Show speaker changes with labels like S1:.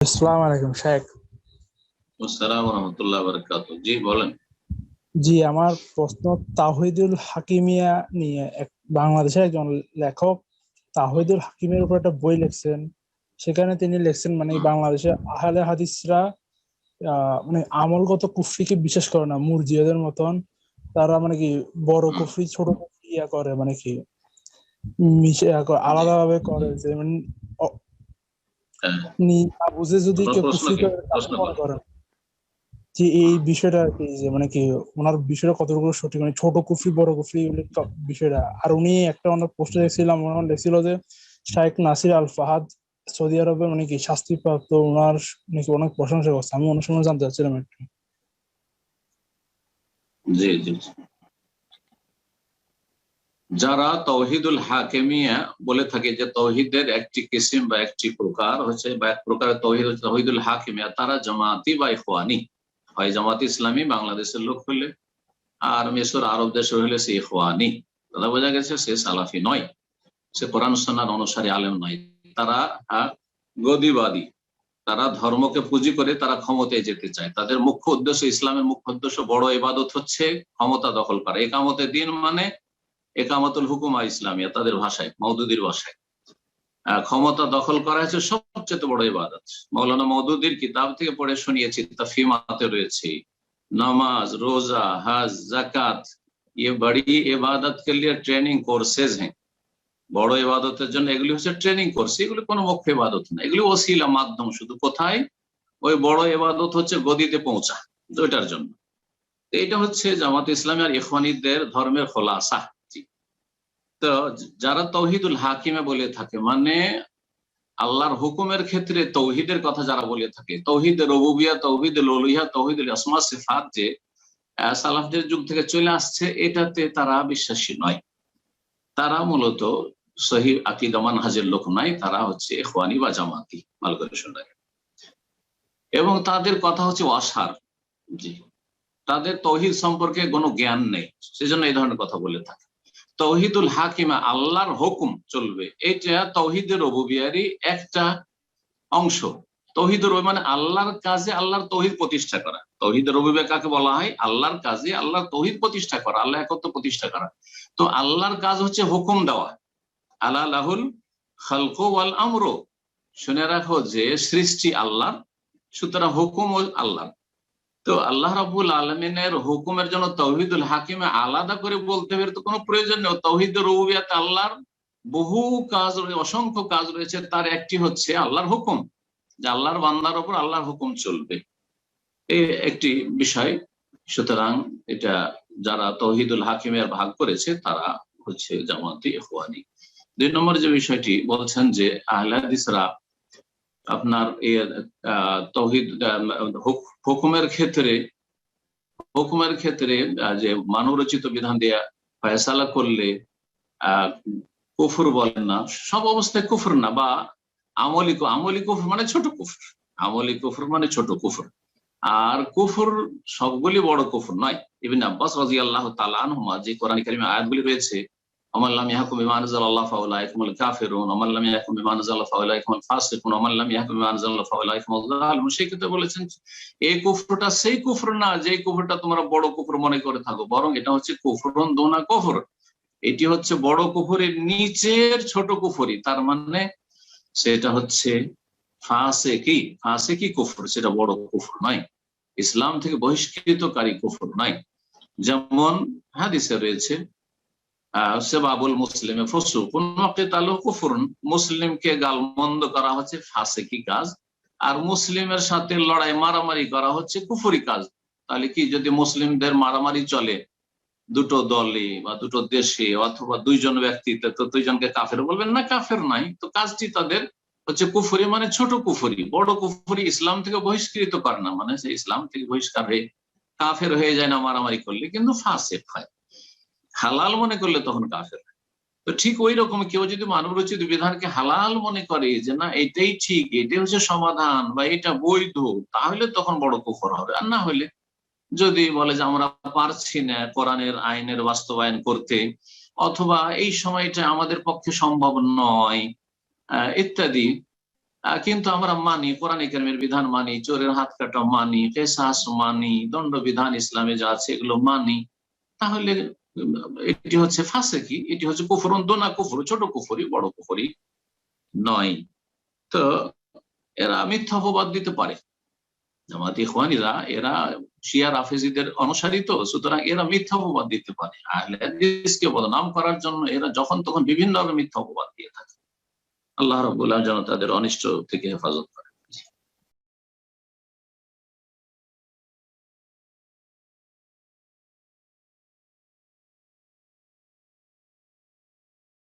S1: আসসালামু আলাইকুম শেখ।
S2: আসসালামু ওয়া রাহমাতুল্লাহি ওয়া বারাকাতুহু। জি বলেন।
S1: জি, আমার প্রশ্ন তাওহীদুল হাকিমিয়া নিয়ে। বাংলাদেশের একজন লেখক তাওহীদুল হাকিমের উপর একটা বই লিখছেন। সেখানে তিনি লিখছেন মানে
S2: হুম,
S1: বাংলাদেশের আহলে হাদিসরা মানে আমলগত কুফরিকে বিশ্বাস করে না, মুরজিয়াদের মতন। তারা মানে কি বড়
S2: হুম,
S1: কুফরি ছোট কুফরি করে, মানে কি
S2: জি,
S1: আলাদা ভাবে করে, যে মানে অ-
S2: হ্যাঁ।
S1: না বুঝে যদি
S2: আপনার
S1: কেউ
S2: প্রশ্ন
S1: কুফরি
S2: কি?
S1: করে
S2: প্রশ্ন
S1: কাফের মনে
S2: করেন।
S1: করে। যে এই বিষয়টা আর কি, যে মানে কি ওনার বিষয়টা কতটুকু সঠিক, মানে ছোট কুফরি বড় কুফরি এগুলো বিষয়টা। আর উনি একটা ওনার পোস্টে দেখছিলাম, ওনার দেখছিল যে শাইখ নাসির আল ফাহাদ সৌদি আরবে মানে কি শাস্তিপ্রাপ্ত, ওনার নাকি অনেক প্রশংসা করছে। আমি অনেক সময় জানতে চাচ্ছিলাম একটু।
S2: জি, জি, জি। যারা তৌহিদুল হাকিমিয়া বলে থাকে, যে তৌহিদের একটি কিসিম বা একটি প্রকার হচ্ছে, বা এক প্রকারের তৌহিদ হচ্ছে তৌহিদুল হাকিমিয়া, তারা জামাতি বা ইখওয়ানি। হয় জামাতি ইসলামী বাংলাদেশের লোক হলে, আর মিশর আরব দেশের হলে সে ইখওয়ানি। দাদা বোঝা গেছে সে সালাফি নয়, সে কোরআন সুন্নাহর অনুসারী আলেম নয়। তারা গদিবাদী। তারা ধর্মকে পুঁজি করে তারা ক্ষমতায় যেতে চায়। তাদের মুখ্য উদ্দেশ্য, ইসলামের মুখ্য উদ্দেশ্য, বড় ইবাদত হচ্ছে ক্ষমতা দখল করা। একামতে দিন মানে একামতুল হুকুমা ইসলামিয়া, তাদের ভাষায়, মওদুদির ভাষায়। ক্ষমতা দখল করা হচ্ছে সবচেয়ে বড় ইবাদত। মৌলানা মওদুদির কিতাব থেকে পড়ে শুনিয়েছি, তাফহিমাতে রয়েছে, নামাজ, রোজা, হজ, যাকাত, ये बड़ी इबादत के लिए ट्रेनिंग कोर्सेज हैं। বড় ইবাদতের জন্য এগুলি হচ্ছে ট্রেনিং কোর্স, এগুলি কোনো মুখ্য ইবাদত না, এগুলি ওসিলা, মাধ্যম শুধু। কোথায়? ওই বড় ইবাদত হচ্ছে গদিতে পৌঁছা, দুইটার জন্য। এটা হচ্ছে জামাত ইসলামী আর ইখওয়ানিদের ধর্মের খোলাসা। তো যারা তৌহিদুল হাকিমে বলে থাকে, মানে আল্লাহর হুকুমের ক্ষেত্রে তৌহিদের কথা যারা বলে থাকে, তৌহিদ রুবুবিয়া, তৌহিদ উলুহিয়া, তৌহিদ আসমা সিফাত, যে সালাফদের যুগ থেকে চলে আসছে, এটাতে তারা বিশ্বাসী নয়। তারা মূলত সহি আকীদা মানহাজের লোক নয়, তারা হচ্ছে ইখওয়ানি বা জামাতি। ভালো করে শুনে, এবং তাদের কথা হচ্ছে অসার। জি, তাদের তৌহিদ সম্পর্কে কোনো জ্ঞান নেই, সেজন্য এই ধরনের কথা বলে থাকে। তৌহিদুল হাকিমা, আল্লাহর হুকুম চলবে, এটা তৌহিদের রুবুবিয়ারই একটা অংশ। তৌহিদের মানে আল্লাহর কাজে আল্লাহর তৌহিদ প্রতিষ্ঠা করা। তৌহিদের রুবুবিয়া কাকে বলা হয়? আল্লাহর কাজে আল্লাহর তৌহিদ প্রতিষ্ঠা করা, আল্লাহ একত্ব প্রতিষ্ঠা করা। তো আল্লাহর কাজ হচ্ছে হুকুম দেওয়া। আলা লাহুল খালকু ওয়াল আমরু, শুনে রাখো যে সৃষ্টি আল্লাহর, সুতরাং হুকুম আল্লাহ। তো আল্লাহ রাব্বুল আলামিনের হুকুমের জন্য তৌহিদুল হাকিমে আলাদা করে বলতে হবে তো কোনো প্রয়োজন নেই। তৌহিদুর রুবুবিয়াতে আল্লাহর বহু কাজ, অসংখ্য কাজ রয়েছে, তার একটি হচ্ছে আল্লাহর হুকুম, যে আল্লাহর বান্দার উপর আল্লাহর হুকুম চলবে, এই একটি বিষয়। সুতরাং এটা যারা তৌহিদুল হাকিমের ভাগ করেছে তারা হচ্ছে জামাতি ইখওয়ানি। 2 নম্বর যে বিষয়টি বলছেন, যে আহলে হাদিসরা আপনার তৌহিদ হুকুমের ক্ষেত্রে, যে মানবরচিত বিধান দিয়ে ফয়সালা করলে আহ কুফর বলেন না, সব অবস্থায় কুফর না, বা আমলি কুফর মানে ছোট কুফর। আমলি কুফর মানে ছোট কুফর, আর কুফর সবগুলি বড় কুফর নয়। ইবনে আব্বাস রাদিয়াল্লাহু তাআলা আনহুমা, যে কোরআন কারীমে আয়াতগুলি রয়েছে, ওমান লাম ইয়াহকুম বিমা আনজালাল্লাহু ফাউলাইকা হুমুল কাফিরুন, ওমান লাম ইয়াহকুম বিমা আনজালাল্লাহু ফাউলাইকা হুমুল ফাসিকুন, ওমান লাম ইয়াহকুম বিমা আনজালাল্লাহু ফাউলাইকা হুমুল যালিমুন। সেই ক্ষেত্রে বলেছেন, এই কুফরটা সেই কুফর না যে কুফরটা তোমরা বড় কুফর মনে করে থাকো, বরং এটা হচ্ছে কুফরুন দুনা কুফর। এটি হচ্ছে বড় কুফরের নিচের ছোট কুফরি। তার মানে সেটা হচ্ছে ফাসেকি কুফর, সেটা বড় কুফর নয়, ইসলাম থেকে বহিষ্কৃতকারী কুফর নয়। যেমন হাদিসে রয়েছে, সেবাবুল মুসলিমে ফুসুকুন ওয়া কিতালুহু কুফরুন, মুসলিমকে গালমন্দ করা হচ্ছে ফাসেকি কাজ, আর মুসলিমের সাথে লড়াই মারামারি করা হচ্ছে কুফরি কাজ। তাহলে কি, যদি মুসলিমদের মারামারি চলে দুটো দলে বা দুটো দেশে, অথবা দুইজন ব্যক্তিতে, তো দুইজনকে কাফের বলবেন না? কাফের নাই। তো কাজটি তাদের হচ্ছে কুফরি, মানে ছোট কুফরি। বড় কুফরি ইসলাম থেকে বহিষ্কৃত করে না, মানে সে ইসলাম থেকে বহিষ্কার হয়ে কাফের হয়ে যায় না মারামারি করলে, কিন্তু ফাসেক হয়। হালাল মনে করলে তখন কাফের। তো ঠিক ওই রকম কেউ যদি মানব রচিত বিধানকে হালাল মনে করে, যে না এটাই ঠিক, এটাই হচ্ছে সমাধান, বা এটা বৈধ, তাহলে তখন বড় কুফর হবে। আর না হলে, যদি বলে যে আমরা পারছি না কোরআনের আইনের বাস্তবায়ন করতে, অথবা এই সময়টা আমাদের পক্ষে সম্ভব নয়, ইত্যাদি, কিন্তু আমরা মানি, কোরআন কারীমের বিধান মানি, চোরের হাত কাটা মানি, কিসাস মানি, দণ্ডবিধান ইসলামে যা আছে এগুলো মানি, তাহলে এটি হচ্ছে ফাসিকি, এটি হচ্ছে কুফরুন দুনা কুফর, ছোট কুফরি, বড় কুফরি নয়। তো এরা মিথ্যা অপবাদ দিতে পারে, জামাত ইখওয়ানিরা এরা শিয়া রাফেজিদের অনুসারী, তো সুতরাং এরা মিথ্যা অপবাদ দিতে পারে। আহলে হাদিসকে বদনাম করার জন্য এরা যখন তখন বিভিন্ন মিথ্যা অপবাদ দিয়ে থাকে। আল্লাহ রাব্বুল আলামিন যেন তাদের অনিষ্ট থেকে হেফাজত করে।